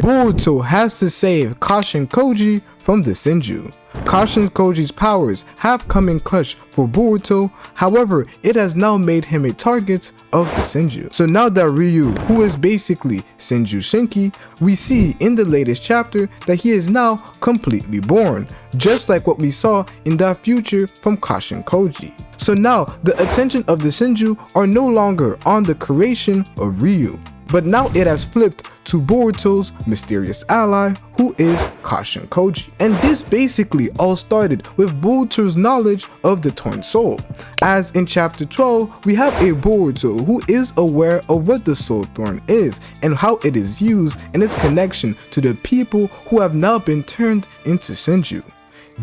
Boruto has to save Kashin Koji from the Shinju. Kashin Koji's powers have come in clutch for Boruto, however, it has now made him a target of the Shinju. So now that Ryu, who is basically Shinju Shinki, we see in the latest chapter that he is now completely born, just like what we saw in that future from Kashin Koji. So now the attention of the Shinju are no longer on the creation of Ryu, but now it has flipped to Boruto's mysterious ally, who is Kashin Koji. And this basically all started with Boruto's knowledge of the Torn Soul, as in chapter 12 we have a Boruto who is aware of what the Soul Thorn is and how it is used and its connection to the people who have now been turned into Shinju.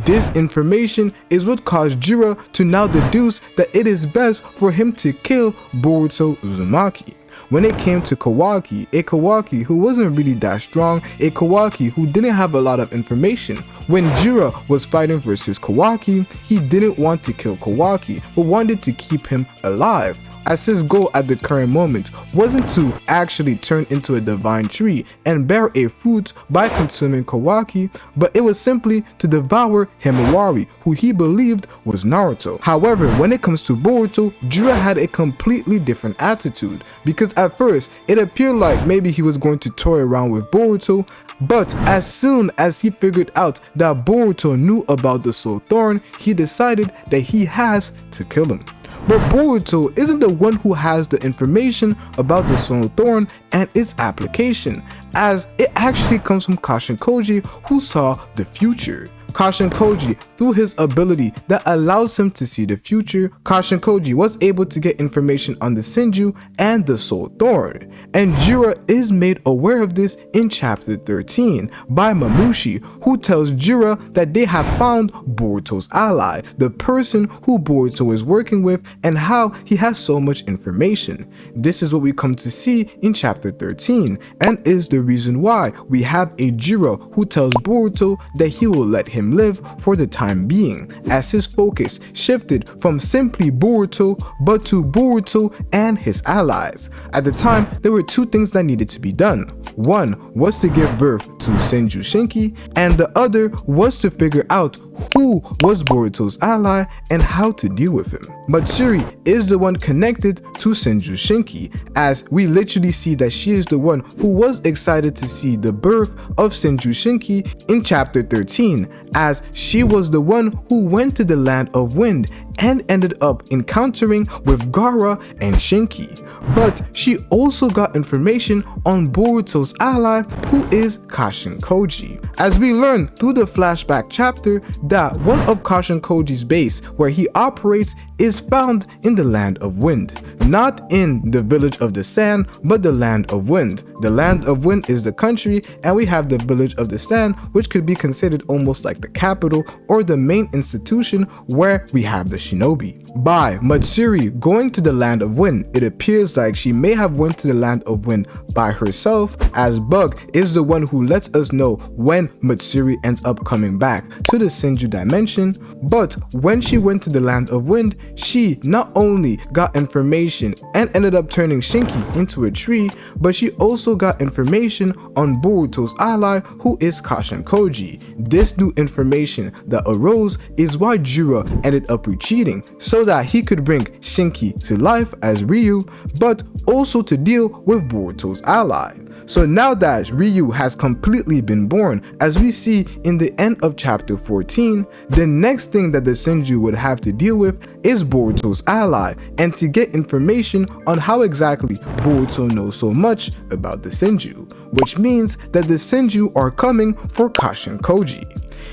This information is what caused Jiraiya to now deduce that it is best for him to kill Boruto Uzumaki. When it came to Kawaki, a Kawaki who wasn't really that strong, a Kawaki who didn't have a lot of information. When Jiraiya was fighting versus Kawaki, he didn't want to kill Kawaki, but wanted to keep him alive, as his goal at the current moment wasn't to actually turn into a divine tree and bear a fruit by consuming Kawaki, but it was simply to devour Himawari, who he believed was Naruto. However, when it comes to Boruto, Jiraiya had a completely different attitude, because at first it appeared like maybe he was going to toy around with Boruto, but as soon as he figured out that Boruto knew about the Soul Thorn, he decided that he has to kill him. But Boruto isn't the one who has the information about the Soul Thorn and its application, as it actually comes from Kashin Koji, who saw the future. Kashin Koji, through his ability that allows him to see the future, Kashin Koji was able to get information on the Shinju and the Soul Thorn. And Jiraiya is made aware of this in chapter 13 by Mamushi, who tells Jiraiya that they have found Boruto's ally, the person who Boruto is working with, and how he has so much information. This is what we come to see in chapter 13, and is the reason why we have a Jiraiya who tells Boruto that he will let him live for the time being, as his focus shifted from simply Boruto but to Boruto and his allies. At the time, there were two things that needed to be done. One was to give birth to Shinju Shinki, and the other was to figure out who was Boruto's ally and how to deal with him. Matsuri is the one connected to Shinju Shinki, as we literally see that she is the one who was excited to see the birth of Shinju Shinki in chapter 13, as she was the one who went to the land of wind and ended up encountering with Gaara and Shinki. But she also got information on Boruto's ally, who is Kashin Koji, as we learn through the flashback chapter that one of Kashin Koji's base where he operates is found in the land of wind, not in the village of the sand, but the land of wind. The land of wind is the country, and we have the village of the sand, which could be considered almost like the capital or the main institution where we have the shinobi. By Matsuri going to the land of wind, it appears like she may have went to the land of wind by herself, as Bug is the one who lets us know when Matsuri ends up coming back to the Shinju dimension. But when she went to the land of wind, she not only got information and ended up turning Shinki into a tree, but she also got information on Boruto's ally, who is Kashin Koji. This new information that arose is why Jiraiya ended up retreating, so that he could bring Shinki to life as Ryu, but also to deal with Boruto's ally. So now that Ryu has completely been born, as we see in the end of chapter 14, the next thing that the Shinju would have to deal with is Boruto's ally, and to get information on how exactly Boruto knows so much about the Shinju, which means that the Shinju are coming for Kashin Koji.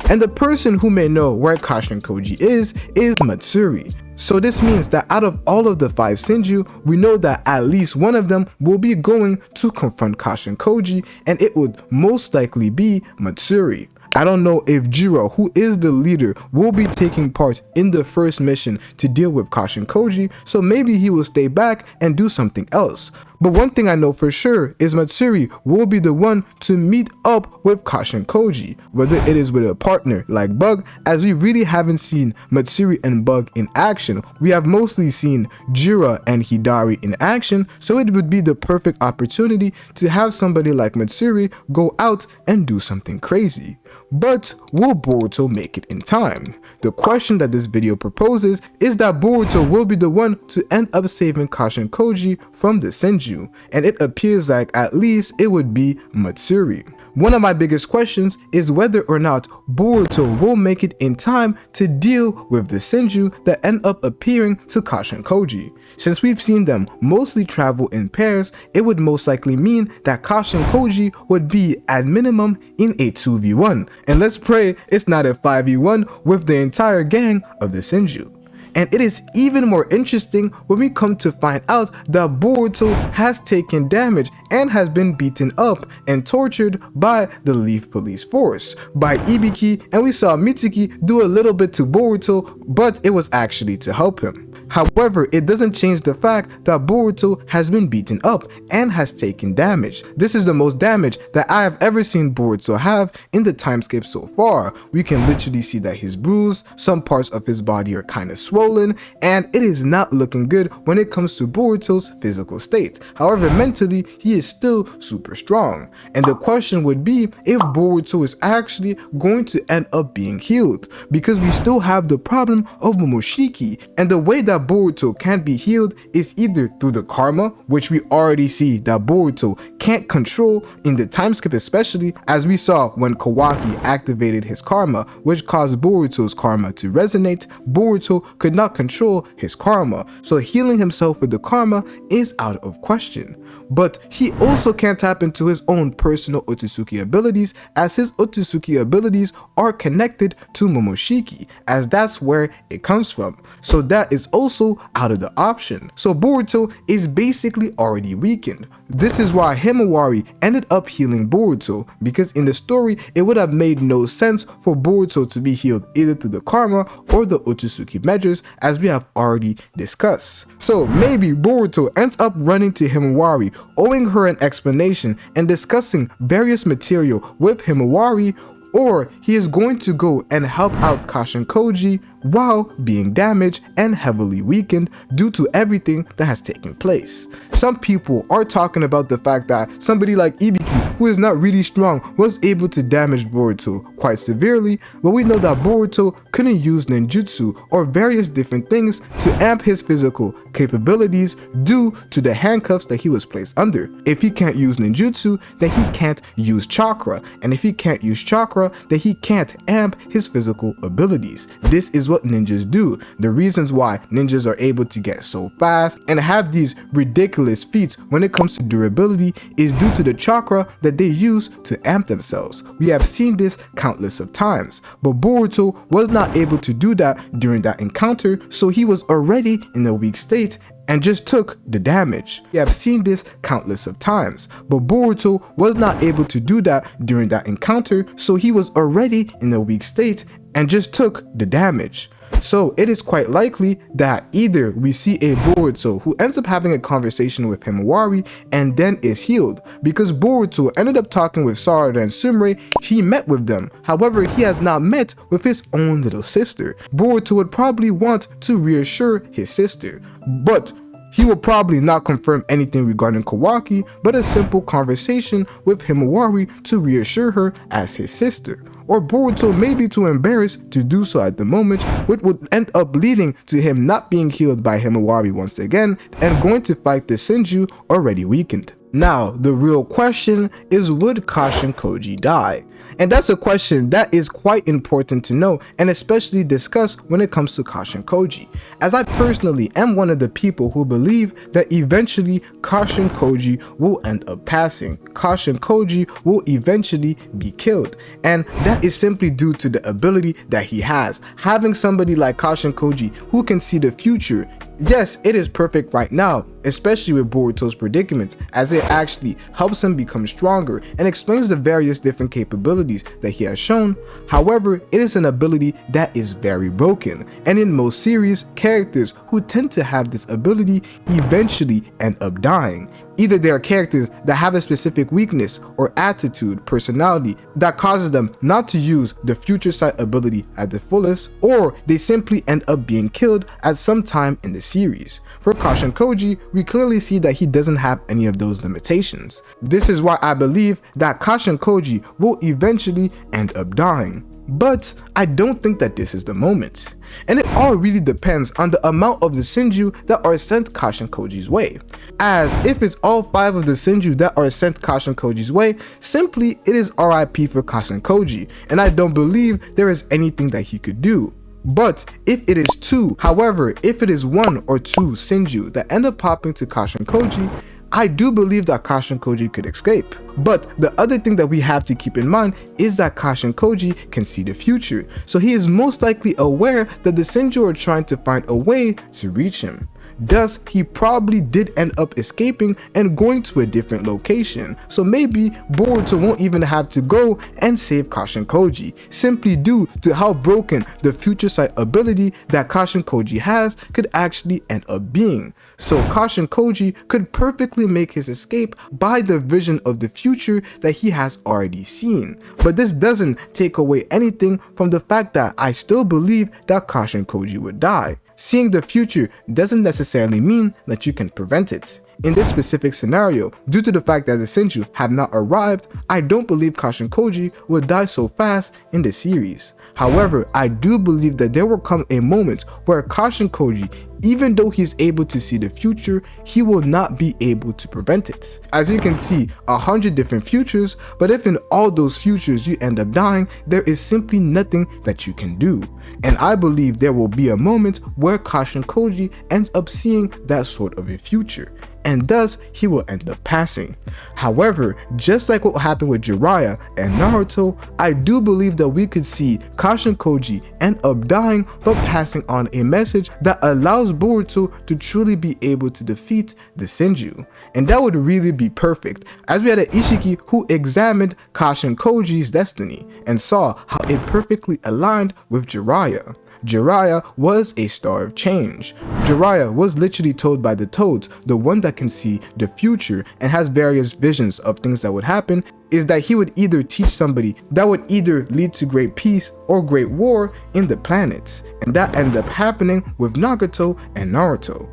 And the person who may know where Kashin Koji is Matsuri. So this means that out of all of the 5 Shinju, we know that at least one of them will be going to confront Kashin Koji, and it would most likely be Matsuri. I don't know if Jiraiya, who is the leader, will be taking part in the first mission to deal with Kashin Koji, so maybe he will stay back and do something else. But one thing I know for sure is Matsuri will be the one to meet up with Kashin Koji, whether it is with a partner like Bug, as we really haven't seen Matsuri and Bug in action. We have mostly seen Jira and Hidari in action, so it would be the perfect opportunity to have somebody like Matsuri go out and do something crazy. But will Boruto make it in time? The question that this video proposes is that Boruto will be the one to end up saving Kashin Koji from the Shinju, and it appears like at least it would be Matsuri. One of my biggest questions is whether or not Boruto will make it in time to deal with the Shinju that end up appearing to Kashin Koji. Since we've seen them mostly travel in pairs, it would most likely mean that Kashin Koji would be at minimum in a 2v1, and let's pray it's not a 5v1 with the entire gang of the Shinju. And it is even more interesting when we come to find out that Boruto has taken damage and has been beaten up and tortured by the Leaf Police Force, by Ibiki, and we saw Mitsuki do a little bit to Boruto, but it was actually to help him. However, it doesn't change the fact that Boruto has been beaten up and has taken damage. This is the most damage that I have ever seen Boruto have in the time skip so far. We can literally see that he's bruised, some parts of his body are kind of swollen, and it is not looking good when it comes to Boruto's physical state. However, mentally, he is still super strong. And the question would be if Boruto is actually going to end up being healed, because we still have the problem of Momoshiki, and the way that Boruto can't be healed is either through the karma, which we already see that Boruto can't control in the time skip, especially as we saw when Kawaki activated his karma, which caused Boruto's karma to resonate. Boruto could not control his karma, so healing himself with the karma is out of question. But he also can't tap into his own personal Otsutsuki abilities, as his Otsutsuki abilities are connected to Momoshiki, as that's where it comes from. So that is also out of the option. So Boruto is basically already weakened. This is why Himawari ended up healing Boruto, because in the story it would have made no sense for Boruto to be healed either through the karma or the Otsutsuki measures, as we have already discussed. So maybe Boruto ends up running to Himawari, owing her an explanation and discussing various material with Himawari, or he is going to go and help out Kashin Koji while being damaged and heavily weakened due to everything that has taken place. Some people are talking about the fact that somebody like Ibiki, who is not really strong, was able to damage Boruto quite severely, but we know that Boruto couldn't use ninjutsu or various different things to amp his physical capabilities due to the handcuffs that he was placed under. If he can't use ninjutsu, then he can't use chakra, and if he can't use chakra, then he can't amp his physical abilities. This is what ninjas do. The reasons why ninjas are able to get so fast and have these ridiculous feats when it comes to durability is due to the chakra that they use to amp themselves. We have seen this countless of times, but Boruto was not able to do that during that encounter, so he was already in a weak state and just took the damage. We have seen this countless of times, but Boruto was not able to do that during that encounter, so he was already in a weak state and just took the damage. So it is quite likely that either we see a Boruto who ends up having a conversation with Himawari and then is healed, because Boruto ended up talking with Sarada and Sumire. He met with them, however he has not met with his own little sister. Boruto would probably want to reassure his sister, but he will probably not confirm anything regarding Kawaki, but a simple conversation with Himawari to reassure her as his sister. Or Boruto may be too embarrassed to do so at the moment, which would end up leading to him not being healed by Himawari once again and going to fight the Shinju already weakened. Now, the real question is, would Kashin Koji die? And that's a question that is quite important to know and especially discuss when it comes to Kashin Koji, as I personally am one of the people who believe that eventually Kashin Koji will end up passing. Kashin Koji will eventually be killed, and that is simply due to the ability that he has. Having somebody like Kashin Koji who can see the future, yes, it is perfect right now, especially with Boruto's predicament, as it actually helps him become stronger and explains the various different capabilities that he has shown. However, it is an ability that is very broken, and in most series, characters who tend to have this ability eventually end up dying. Either they are characters that have a specific weakness or attitude, personality that causes them not to use the future sight ability at the fullest, or they simply end up being killed at some time in the series. For Kashin Koji, we clearly see that he doesn't have any of those limitations. This is why I believe that Kashin Koji will eventually end up dying. But I don't think that this is the moment. And it all really depends on the amount of the Shinju that are sent Kashin Koji's way. As if it's all 5 of the Shinju that are sent Kashin Koji's way, simply it is RIP for Kashin Koji, and I don't believe there is anything that he could do. But if it is 2, however, if it is 1 or 2 Shinju that end up popping to Kashin Koji, I do believe that Kashin Koji could escape. But the other thing that we have to keep in mind is that Kashin Koji can see the future, so he is most likely aware that the Shinju are trying to find a way to reach him. Thus, he probably did end up escaping and going to a different location, so maybe Boruto won't even have to go and save Kashin Koji, simply due to how broken the future sight ability that Kashin Koji has could actually end up being. So Kashin Koji could perfectly make his escape by the vision of the future that he has already seen. But this doesn't take away anything from the fact that I still believe that Kashin Koji would die. Seeing the future doesn't necessarily mean that you can prevent it. In this specific scenario, due to the fact that the Shinju have not arrived, I don't believe Kashin Koji will die so fast in the series. However, I do believe that there will come a moment where Kashin Koji, even though he's able to see the future, he will not be able to prevent it. As you can see, 100 different futures, but if in all those futures you end up dying, there is simply nothing that you can do. And I believe there will be a moment where Kashin Koji ends up seeing that sort of a future, and thus he will end up passing. However, just like what happened with Jiraiya and Naruto, I do believe that we could see Kashin Koji end up dying but passing on a message that allows Boruto to truly be able to defeat the Shinju. And that would really be perfect, as we had an Ishiki who examined Kashin Koji's destiny and saw how it perfectly aligned with Jiraiya. Jiraiya was a star of change. Jiraiya was literally told by the Toads, the one that can see the future and has various visions of things that would happen, is that he would either teach somebody that would either lead to great peace or great war in the planets. And that ended up happening with Nagato and Naruto.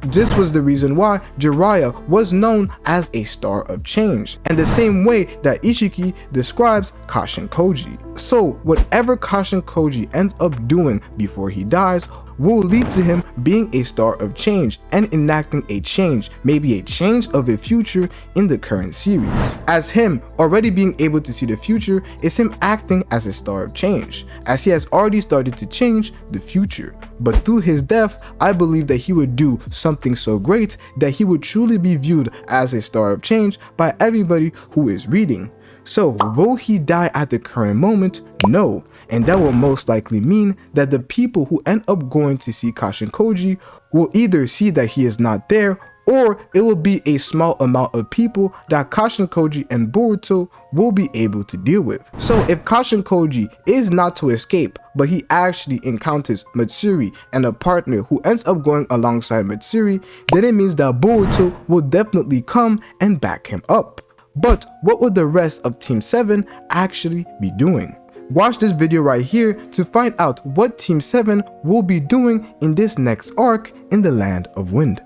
This was the reason why Jiraiya was known as a star of change, and the same way that Ishiki describes Kashin Koji. So whatever Kashin Koji ends up doing before he dies will lead to him being a star of change and enacting a change, maybe a change of a future in the current series. As him already being able to see the future is him acting as a star of change, as he has already started to change the future. But through his death, I believe that he would do something so great that he would truly be viewed as a star of change by everybody who is reading. So will he die at the current moment? No. And that will most likely mean that the people who end up going to see Kashin Koji will either see that he is not there, or it will be a small amount of people that Kashin Koji and Boruto will be able to deal with. So if Kashin Koji is not to escape, but he actually encounters Matsuri and a partner who ends up going alongside Matsuri, then it means that Boruto will definitely come and back him up. But what would the rest of Team 7 actually be doing? Watch this video right here to find out what Team 7 will be doing in this next arc in the Land of Wind.